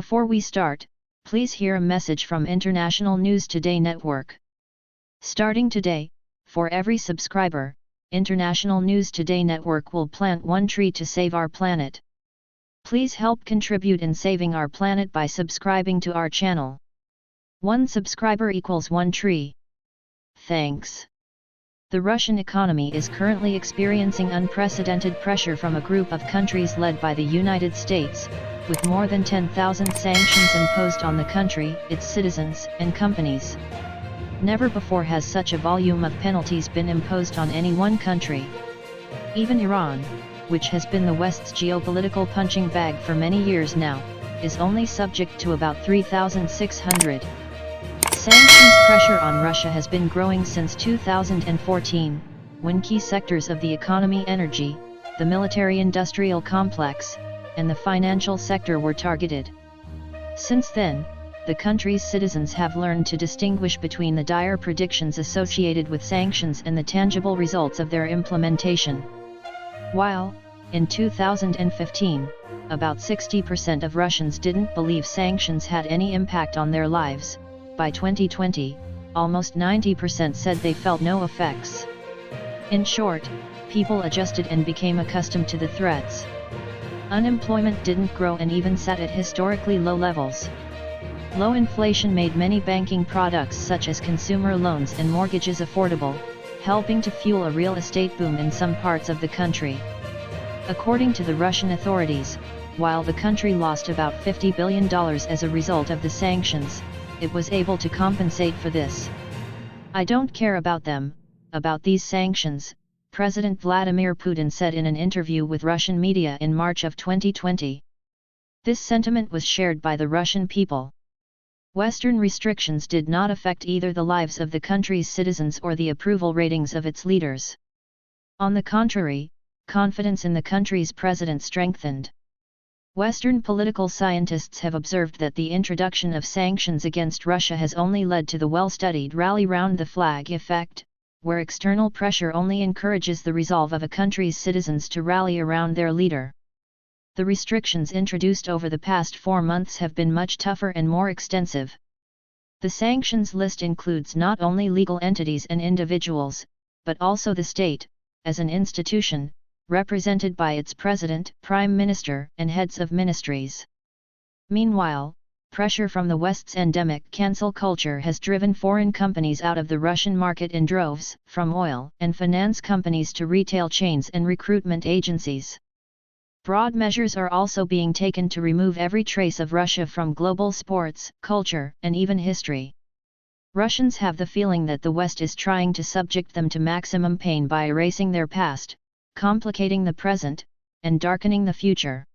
Before we start, please hear a message from International News Today Network. Starting today, for every subscriber, International News Today Network will plant one tree to save our planet. Please help contribute in saving our planet by subscribing to our channel. One subscriber equals one tree. Thanks. The Russian economy is currently experiencing unprecedented pressure from a group of countries led by the United States, with more than 10,000 sanctions imposed on the country, its citizens, and companies. Never before has such a volume of penalties been imposed on any one country. Even Iran, which has been the West's geopolitical punching bag for many years now, is only subject to about 3,600. Sanctions pressure on Russia has been growing since 2014, when key sectors of the economy, energy, the military-industrial complex, and the financial sector were targeted. Since then, the country's citizens have learned to distinguish between the dire predictions associated with sanctions and the tangible results of their implementation. While, in 2015, about 60% of Russians didn't believe sanctions had any impact on their lives, by 2020, almost 90% said they felt no effects. In short, people adjusted and became accustomed to the threats. Unemployment didn't grow and even sat at historically low levels. Low inflation made many banking products such as consumer loans and mortgages affordable, helping to fuel a real estate boom in some parts of the country. According to the Russian authorities, while the country lost about $50 billion as a result of the sanctions, it was able to compensate for this. "I don't care about them, about these sanctions," President Vladimir Putin said in an interview with Russian media in March of 2020. This sentiment was shared by the Russian people. Western restrictions did not affect either the lives of the country's citizens or the approval ratings of its leaders. On the contrary, confidence in the country's president strengthened. Western political scientists have observed that the introduction of sanctions against Russia has only led to the well-studied rally round the flag effect, where external pressure only encourages the resolve of a country's citizens to rally around their leader. The restrictions introduced over the past 4 months have been much tougher and more extensive. The sanctions list includes not only legal entities and individuals, but also the state, as an institution, represented by its president, prime minister, and heads of ministries. Meanwhile, pressure from the West's endemic cancel culture has driven foreign companies out of the Russian market in droves, from oil and finance companies to retail chains and recruitment agencies. Broad measures are also being taken to remove every trace of Russia from global sports, culture, and even history. Russians have the feeling that the West is trying to subject them to maximum pain by erasing their past, complicating the present, and darkening the future.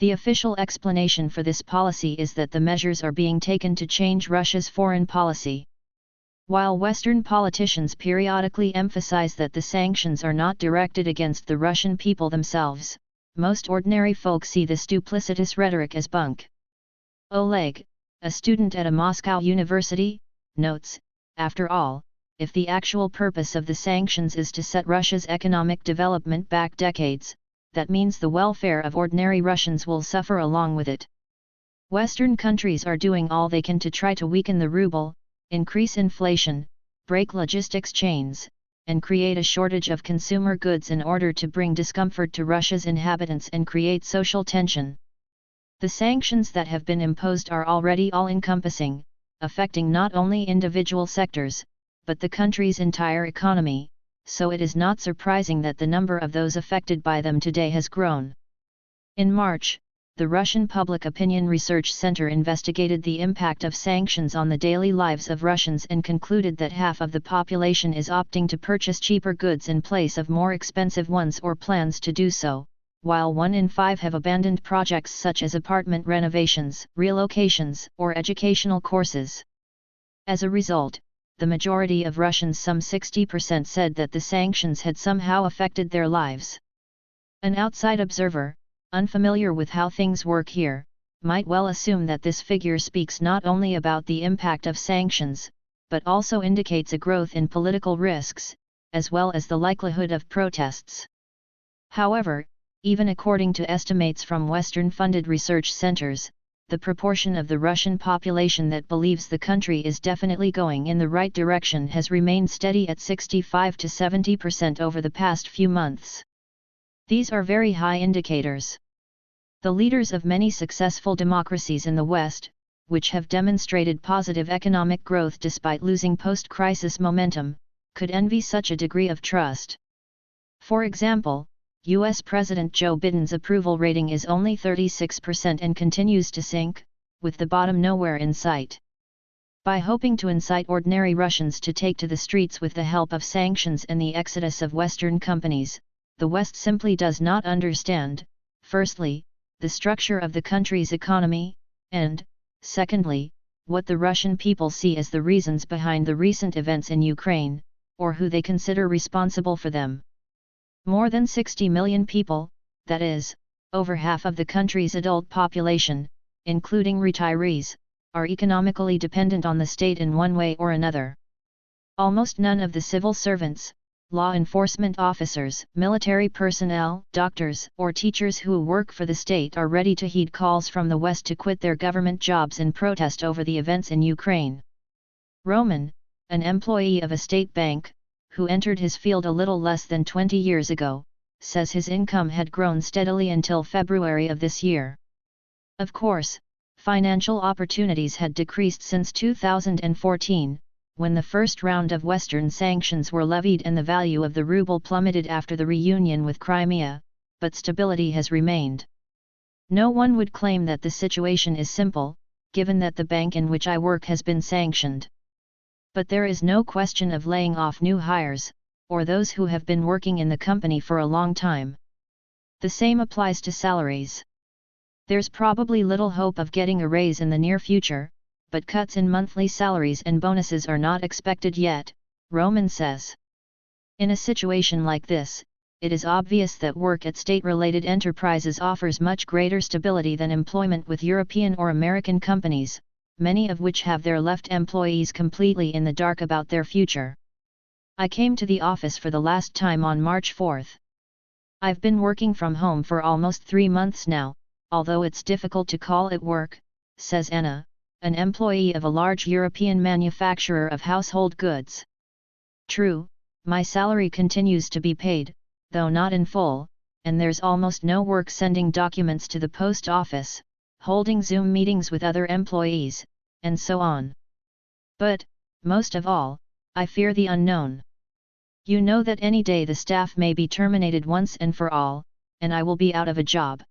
The official explanation for this policy is that the measures are being taken to change Russia's foreign policy. While Western politicians periodically emphasize that the sanctions are not directed against the Russian people themselves, most ordinary folk see this duplicitous rhetoric as bunk. Oleg, a student at a Moscow university, notes, after all, if the actual purpose of the sanctions is to set Russia's economic development back decades, that means the welfare of ordinary Russians will suffer along with it. Western countries are doing all they can to try to weaken the ruble, increase inflation, break logistics chains, and create a shortage of consumer goods in order to bring discomfort to Russia's inhabitants and create social tension. The sanctions that have been imposed are already all-encompassing, affecting not only individual sectors, but the country's entire economy, so it is not surprising that the number of those affected by them today has grown. In March, the Russian Public Opinion Research Center investigated the impact of sanctions on the daily lives of Russians and concluded that half of the population is opting to purchase cheaper goods in place of more expensive ones or plans to do so, while 1 in 5 have abandoned projects such as apartment renovations, relocations, or educational courses. As a result, the majority of Russians, some 60%, said that the sanctions had somehow affected their lives. An outside observer, unfamiliar with how things work here, might well assume that this figure speaks not only about the impact of sanctions, but also indicates a growth in political risks, as well as the likelihood of protests. However, even according to estimates from Western-funded research centers, the proportion of the Russian population that believes the country is definitely going in the right direction has remained steady at 65 to 70% over the past few months. These are very high indicators. The leaders of many successful democracies in the West, which have demonstrated positive economic growth despite losing post-crisis momentum, could envy such a degree of trust. For example, U.S. President Joe Biden's approval rating is only 36% and continues to sink, with the bottom nowhere in sight. By hoping to incite ordinary Russians to take to the streets with the help of sanctions and the exodus of Western companies, the West simply does not understand, firstly, the structure of the country's economy, and, secondly, what the Russian people see as the reasons behind the recent events in Ukraine, or who they consider responsible for them. More than 60 million people, that is, over half of the country's adult population, including retirees, are economically dependent on the state in one way or another. Almost none of the civil servants, law enforcement officers, military personnel, doctors, or teachers who work for the state are ready to heed calls from the West to quit their government jobs in protest over the events in Ukraine. Roman, an employee of a state bank, who entered his field a little less than 20 years ago, says his income had grown steadily until February of this year. Of course, financial opportunities had decreased since 2014, when the first round of Western sanctions were levied and the value of the ruble plummeted after the reunion with Crimea, but stability has remained. No one would claim that the situation is simple, given that the bank in which I work has been sanctioned. But there is no question of laying off new hires, or those who have been working in the company for a long time. The same applies to salaries. There's probably little hope of getting a raise in the near future, but cuts in monthly salaries and bonuses are not expected yet, Roman says. In a situation like this, it is obvious that work at state-related enterprises offers much greater stability than employment with European or American companies, many of which have their left employees completely in the dark about their future. I came to the office for the last time on March 4. I've been working from home for almost 3 months now, although it's difficult to call it work, says Anna, an employee of a large European manufacturer of household goods. True, my salary continues to be paid, though not in full, and there's almost no work sending documents to the post office, holding Zoom meetings with other employees, and so on. But, most of all, I fear the unknown. You know that any day the staff may be terminated once and for all, and I will be out of a job.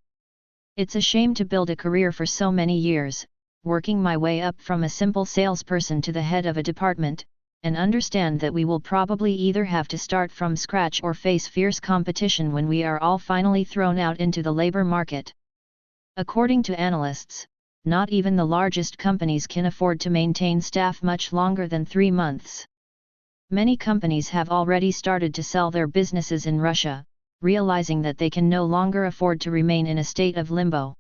It's a shame to build a career for so many years, working my way up from a simple salesperson to the head of a department, and understand that we will probably either have to start from scratch or face fierce competition when we are all finally thrown out into the labor market. According to analysts, not even the largest companies can afford to maintain staff much longer than 3 months. Many companies have already started to sell their businesses in Russia, realizing that they can no longer afford to remain in a state of limbo.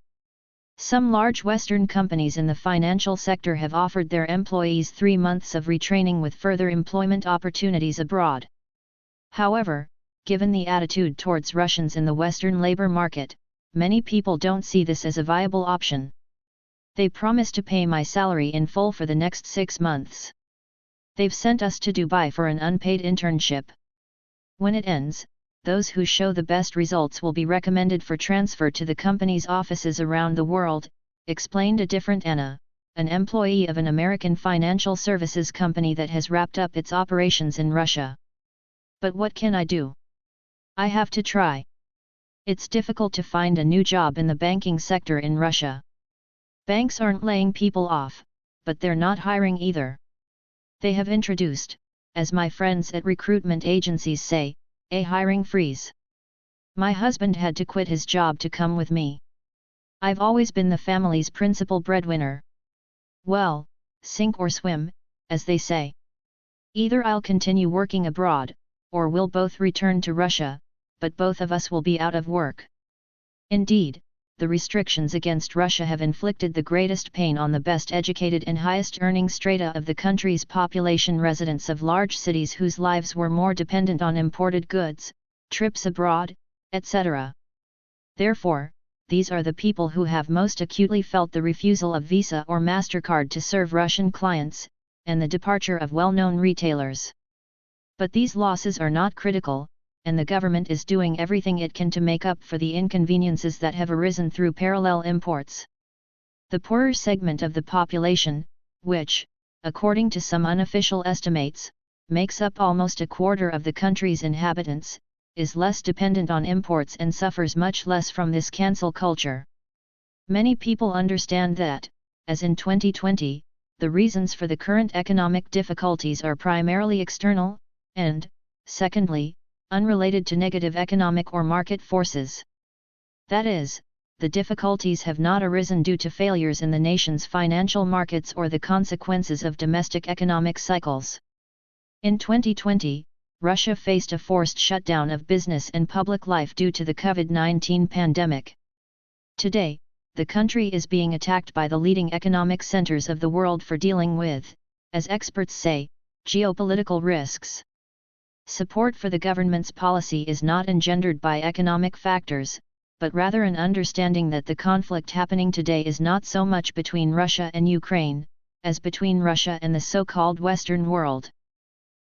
Some large Western companies in the financial sector have offered their employees 3 months of retraining with further employment opportunities abroad. However, given the attitude towards Russians in the Western labor market, many people don't see this as a viable option. They promise to pay my salary in full for the next 6 months. They've sent us to Dubai for an unpaid internship. When it ends, those who show the best results will be recommended for transfer to the company's offices around the world, explained a different Anna, an employee of an American financial services company that has wrapped up its operations in Russia. But what can I do? I have to try. It's difficult to find a new job in the banking sector in Russia. Banks aren't laying people off, but they're not hiring either. They have introduced, as my friends at recruitment agencies say, a hiring freeze. My husband had to quit his job to come with me. I've always been the family's principal breadwinner. Well, sink or swim, as they say. Either I'll continue working abroad, or we'll both return to Russia, but both of us will be out of work. Indeed, the restrictions against Russia have inflicted the greatest pain on the best educated and highest earning strata of the country's population, residents of large cities whose lives were more dependent on imported goods, trips abroad, etc. Therefore, these are the people who have most acutely felt the refusal of Visa or MasterCard to serve Russian clients, and the departure of well-known retailers. But these losses are not critical, and the government is doing everything it can to make up for the inconveniences that have arisen through parallel imports. The poorer segment of the population, which, according to some unofficial estimates, makes up almost a quarter of the country's inhabitants, is less dependent on imports and suffers much less from this cancel culture. Many people understand that, as in 2020, the reasons for the current economic difficulties are primarily external, and, secondly, unrelated to negative economic or market forces. That is, the difficulties have not arisen due to failures in the nation's financial markets or the consequences of domestic economic cycles. In 2020, Russia faced a forced shutdown of business and public life due to the COVID-19 pandemic. Today, the country is being attacked by the leading economic centers of the world for dealing with, as experts say, geopolitical risks. Support for the government's policy is not engendered by economic factors, but rather an understanding that the conflict happening today is not so much between Russia and Ukraine, as between Russia and the so-called Western world.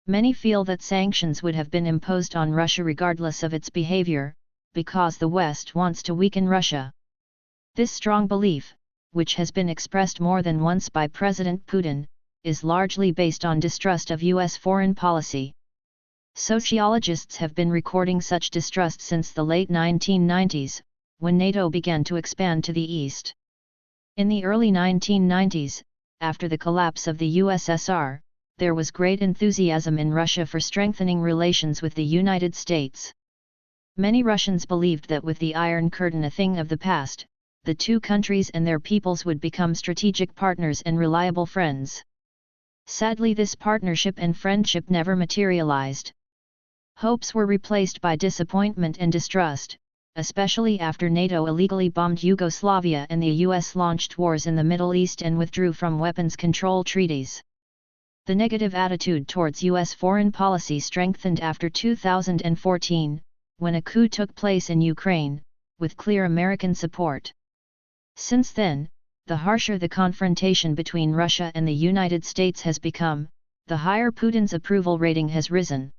Many feel that sanctions would have been imposed on Russia regardless of its behavior, because the West wants to weaken Russia. This strong belief, which has been expressed more than once by President Putin, is largely based on distrust of U.S. foreign policy. Sociologists have been recording such distrust since the late 1990s, when NATO began to expand to the east. In the early 1990s, after the collapse of the USSR, there was great enthusiasm in Russia for strengthening relations with the United States. Many Russians believed that with the Iron Curtain a thing of the past, the two countries and their peoples would become strategic partners and reliable friends. Sadly, this partnership and friendship never materialized. Hopes were replaced by disappointment and distrust, especially after NATO illegally bombed Yugoslavia and the US launched wars in the Middle East and withdrew from weapons control treaties. The negative attitude towards U.S. foreign policy strengthened after 2014, when a coup took place in Ukraine, with clear American support. Since then, the harsher the confrontation between Russia and the United States has become, the higher Putin's approval rating has risen.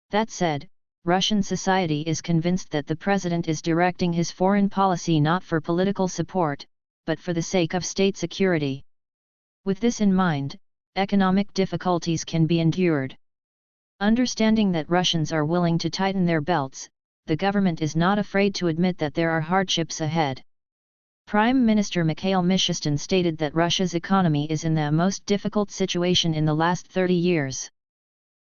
That said, Russian society is convinced that the president is directing his foreign policy not for political support, but for the sake of state security. With this in mind, economic difficulties can be endured. Understanding that Russians are willing to tighten their belts, the government is not afraid to admit that there are hardships ahead. Prime Minister Mikhail Mishustin stated that Russia's economy is in the most difficult situation in the last 30 years.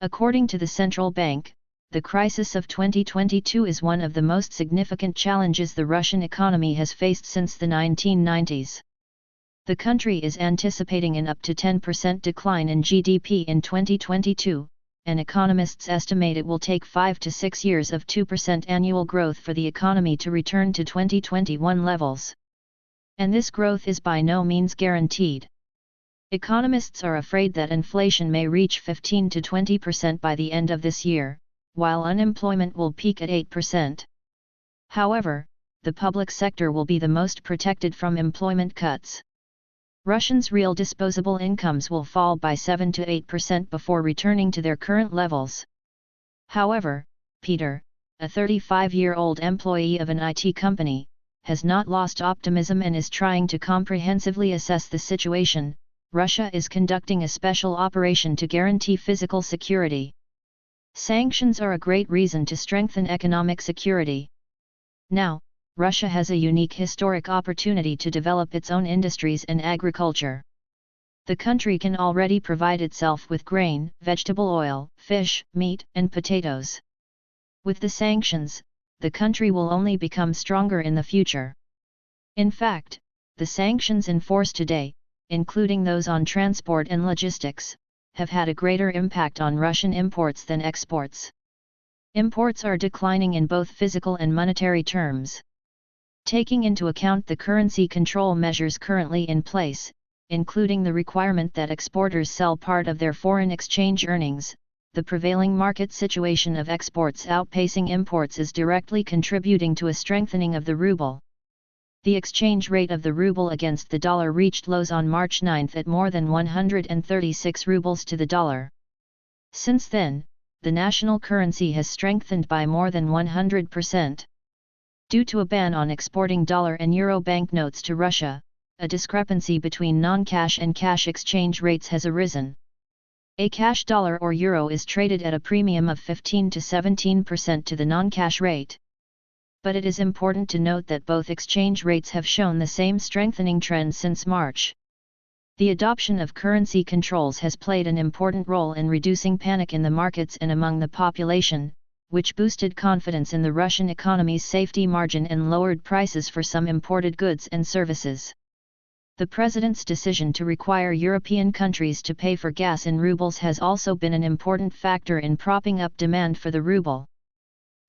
According to the central bank, the crisis of 2022 is one of the most significant challenges the Russian economy has faced since the 1990s. The country is anticipating an up to 10% decline in GDP in 2022, and economists estimate it will take 5 to 6 years of 2% annual growth for the economy to return to 2021 levels. And this growth is by no means guaranteed. Economists are afraid that inflation may reach 15 to 20% by the end of this year, while unemployment will peak at 8%. However, the public sector will be the most protected from employment cuts. Russians' real disposable incomes will fall by 7 to 8% before returning to their current levels. However, Peter, a 35-year-old employee of an IT company, has not lost optimism and is trying to comprehensively assess the situation. Russia is conducting a special operation to guarantee physical security. Sanctions are a great reason to strengthen economic security. Now, Russia has a unique historic opportunity to develop its own industries and agriculture. The country can already provide itself with grain, vegetable oil, fish, meat, and potatoes. With the sanctions, the country will only become stronger in the future. In fact, the sanctions in force today, including those on transport and logistics, have had a greater impact on Russian imports than exports. Imports are declining in both physical and monetary terms. Taking into account the currency control measures currently in place, including the requirement that exporters sell part of their foreign exchange earnings, the prevailing market situation of exports outpacing imports is directly contributing to a strengthening of the ruble. The exchange rate of the ruble against the dollar reached lows on March 9 at more than 136 rubles to the dollar. Since then, the national currency has strengthened by more than 100%. Due to a ban on exporting dollar and euro banknotes to Russia, a discrepancy between non-cash and cash exchange rates has arisen. A cash dollar or euro is traded at a premium of 15 to 17% to the non-cash rate. But it is important to note that both exchange rates have shown the same strengthening trend since March. The adoption of currency controls has played an important role in reducing panic in the markets and among the population, which boosted confidence in the Russian economy's safety margin and lowered prices for some imported goods and services. The president's decision to require European countries to pay for gas in rubles has also been an important factor in propping up demand for the ruble.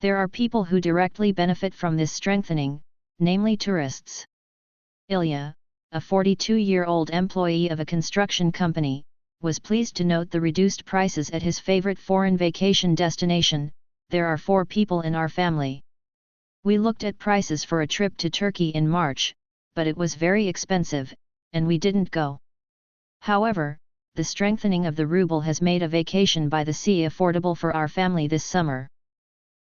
There are people who directly benefit from this strengthening, namely tourists. Ilya, a 42-year-old employee of a construction company, was pleased to note the reduced prices at his favorite foreign vacation destination. There are 4 people in our family. We looked at prices for a trip to Turkey in March, but it was very expensive, and we didn't go. However, the strengthening of the ruble has made a vacation by the sea affordable for our family this summer.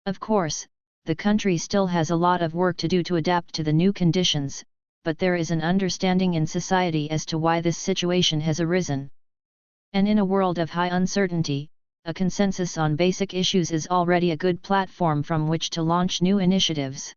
Of course, the country still has a lot of work to do to adapt to the new conditions, but there is an understanding in society as to why this situation has arisen. And in a world of high uncertainty, a consensus on basic issues is already a good platform from which to launch new initiatives.